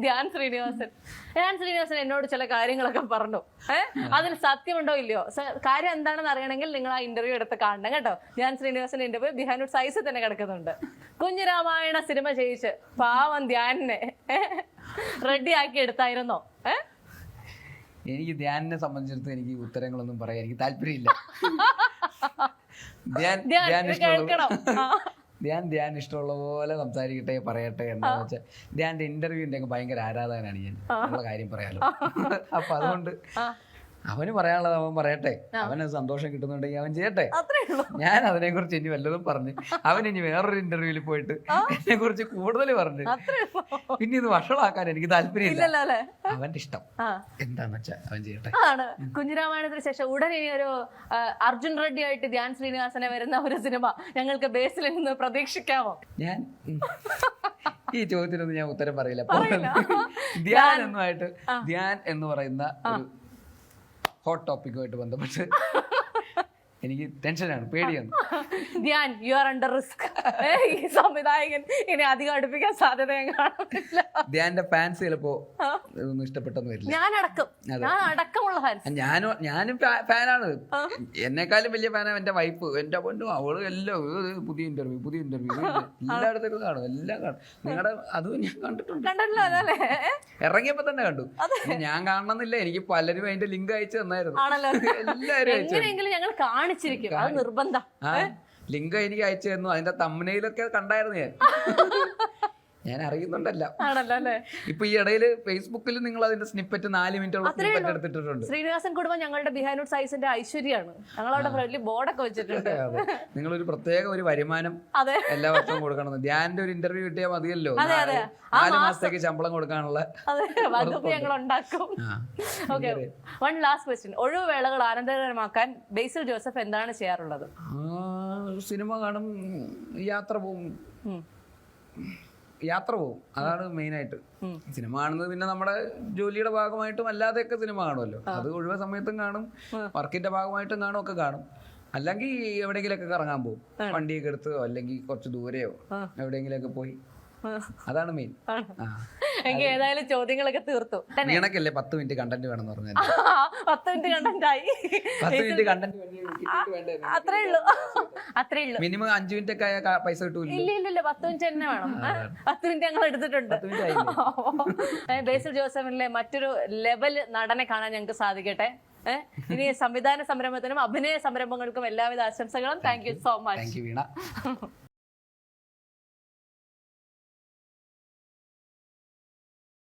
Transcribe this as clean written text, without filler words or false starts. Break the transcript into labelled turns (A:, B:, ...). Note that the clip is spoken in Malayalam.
A: ധ്യാൻ ശ്രീനിവാസൻ എന്നോട് ചില കാര്യങ്ങളൊക്കെ പറഞ്ഞു. അതിൽ സത്യമുണ്ടോ ഇല്ലയോ? കാര്യം എന്താണെന്ന് അറിയണമെങ്കിൽ നിങ്ങൾ ആ ഇന്റർവ്യൂ എടുത്ത് കാണണം കേട്ടോ. ധ്യാൻ ശ്രീനിവാസന്റെ ഇന്റർവ്യൂ ബിഹൈൻഡ് സൈസിൽ തന്നെ കിടക്കുന്നുണ്ട്. കുഞ്ഞിരാമായണ സിനിമ ചെയ്യിച്ച് പാവം ധ്യാനിനെ റെഡി ആക്കി എടുത്തായിരുന്നോ?
B: എനിക്ക് ധ്യാനിനെ സംബന്ധിച്ചിടത്തോളം എനിക്ക് ഉത്തരങ്ങളൊന്നും പറയാൻ എനിക്ക് താല്പര്യമില്ല. ധ്യാൻ ഇഷ്ടമുള്ള പോലെ സംസാരിക്കട്ടെ, പറയട്ടെ. എന്താന്ന് വെച്ചാൽ ധ്യാന്റെ ഇന്റർവ്യൂവിന്റെ ഭയങ്കര ആരാധകനാണ് ഞാൻ, ഉള്ള കാര്യം പറയാലോ. അപ്പൊ അതുകൊണ്ട് അവന് പറയാനുള്ളത് അവൻ പറയട്ടെ, അവന് സന്തോഷം കിട്ടുന്നുണ്ടെങ്കിൽ അവൻ ചെയ്യട്ടെ. ഞാൻ അതിനെ കുറിച്ച് ഇനി വല്ലതും പറഞ്ഞ് അവൻ ഇനി വേറൊരു ഇന്റർവ്യൂവിൽ പോയിട്ട് എന്നെ കുറിച്ച് കൂടുതൽ പറഞ്ഞു പിന്നെ ഇത് വഷളാക്കാൻ എനിക്ക് താല്പര്യമില്ല. അവന്റെ ഇഷ്ടം എന്താന്ന് വെച്ചാൽ അവൻ ചെയ്യട്ടെ.
A: കുഞ്ഞിരാമായണത്തിന് ശേഷം ഉടനെ ഇനി ഒരു അർജുൻ റെഡ്ഡി ആയിട്ട് ധ്യാൻ ശ്രീനിവാസനെ വരുന്ന ഒരു സിനിമ ഞങ്ങൾക്ക് ബേസിൽ നിന്ന് പ്രതീക്ഷിക്കാമോ?
B: ഞാൻ ഈ ചോദ്യത്തിനൊന്നും ഞാൻ ഉത്തരം പറയില്ല. ധ്യാൻ എന്ന് പറയുന്ന ഒരു ഹോട്ട് ടോപ്പിക്കുമായിട്ട് ബന്ധപ്പെട്ട് എനിക്ക് ടെൻഷനാണ്, പേടിയാണ്.
A: Dhyan, you are under risk. ഈ സംവിധായകൻ ഇനി അധികം അടുപ്പിക്കാൻ സാധ്യത ഞാൻ കാണുന്നില്ല.
B: ധ്യാന്റെ ഫാൻസ് ചിലപ്പോ ഇതൊന്നും ഇഷ്ടപ്പെട്ടെന്ന് വരില്ല.
A: ഞാൻ അടക്കമുള്ള ഫാൻസ്.
B: ഞാനും ഫാനാണ്. എന്നെക്കാളും വലിയ ഫാനാണ് എന്റെ വൈഫ്. എന്റെ പൊന്നും അവള് എല്ലാം പുതിയ ഇന്റർവ്യൂ എല്ലായിടത്തേക്കും കാണും, എല്ലാം കാണും. നിങ്ങളുടെ അതും ഞാൻ കണ്ടിട്ടുണ്ട്, ഇറങ്ങിയപ്പോ തന്നെ കണ്ടു. ഞാൻ കാണണമെന്നില്ല, എനിക്ക് പലരും അതിന്റെ ലിങ്ക് അയച്ചു തന്നായിരുന്നു.
A: എല്ലാവരും ഞങ്ങൾ കാണിച്ചിരിക്കും, അത് നിർബന്ധം.
B: ലിങ്ക് എനിക്ക് അയച്ചു തന്നു, അതിന്റെ തമ്മനയിലൊക്കെ കണ്ടായിരുന്നു ഞാൻ അറിയുന്നുണ്ടല്ല. ഇപ്പൊ ഈ ഇടയില് ഫേസ്ബുക്കിൽ നിങ്ങൾ അതിന്റെ സ്നിപ്പറ്റ് 4 മിനിറ്റ് എടുത്തിട്ടുണ്ട്.
A: ശ്രീനിവാസൻ കുടുംബം ഞങ്ങളുടെ ബിഹൈൻഡ് സൈസിന്റെ ഐശ്വര്യാണ്. ഞങ്ങളവിടെ വലിയ ബോർഡൊക്കെ വെച്ചിട്ടുണ്ട്.
B: നിങ്ങളൊരു പ്രത്യേക ഒരു വരുമാനം എല്ലാ വർഷവും കൊടുക്കണം. ധ്യാന്റെ ഒരു ഇന്റർവ്യൂ കിട്ടിയാൽ മതിയല്ലോ, 4 മാസത്തേക്ക് ശമ്പളം കൊടുക്കാനുള്ള
A: ഞങ്ങൾ ഉണ്ടാക്കും. Okay, one last question. ഒഴിവുവേളകൾ ആനന്ദകരമാക്കാൻ ബേസിൽ ജോസഫ് എന്താണ് ചെയ്യാറുള്ളത്?
B: സിനിമ കാണും, യാത്ര പോവും. അതാണ് മെയിനായിട്ട്. സിനിമ കാണുന്നത് പിന്നെ നമ്മുടെ ജോലിയുടെ ഭാഗമായിട്ടും അല്ലാതെയൊക്കെ സിനിമ കാണുമല്ലോ. അത് ഒഴിവ് സമയത്തും കാണും, വർക്കിന്റെ ഭാഗമായിട്ടും കാണും, ഒക്കെ കാണും. അല്ലെങ്കിൽ എവിടെയെങ്കിലൊക്കെ കറങ്ങാൻ പോകും, വണ്ടിയൊക്കെ എടുത്ത്, അല്ലെങ്കിൽ കുറച്ച് ദൂരെയോ എവിടെയെങ്കിലൊക്കെ പോയി. അതാണ് മെയിൻ.
A: എനിക്ക് ഏതായാലും ചോദ്യങ്ങളൊക്കെ തീർത്തു.
B: വീണക്കല്ലേ 10 മിനിറ്റ് കണ്ടന്റ് വേണമെന്ന് പറഞ്ഞാൽ
A: 10 മിനിറ്റ് കണ്ടന്റ് ആയി.
B: 10 മിനിറ്റ് കണ്ടന്റ്
A: അത്രേ ഉള്ളൂ.
B: മിനിമം 5 മിനിറ്റ് ഒക്കെ പൈസ കിട്ടൂല.
A: ഇല്ല 10 മിനിറ്റ് തന്നെ വേണം. 10 മിനിറ്റ് ഞങ്ങൾ എടുത്തിട്ടുണ്ട്. ബേസിൽ ജോസഫിലെ മറ്റൊരു ലെവൽ നടനെ കാണാൻ ഞങ്ങൾക്ക് സാധിക്കട്ടെ. ഇനി സംവിധാന സംരംഭത്തിനും അഭിനയ സംരംഭങ്ങൾക്കും എല്ലാവിധ ആശംസകളും. Thank you so much.
B: Veena.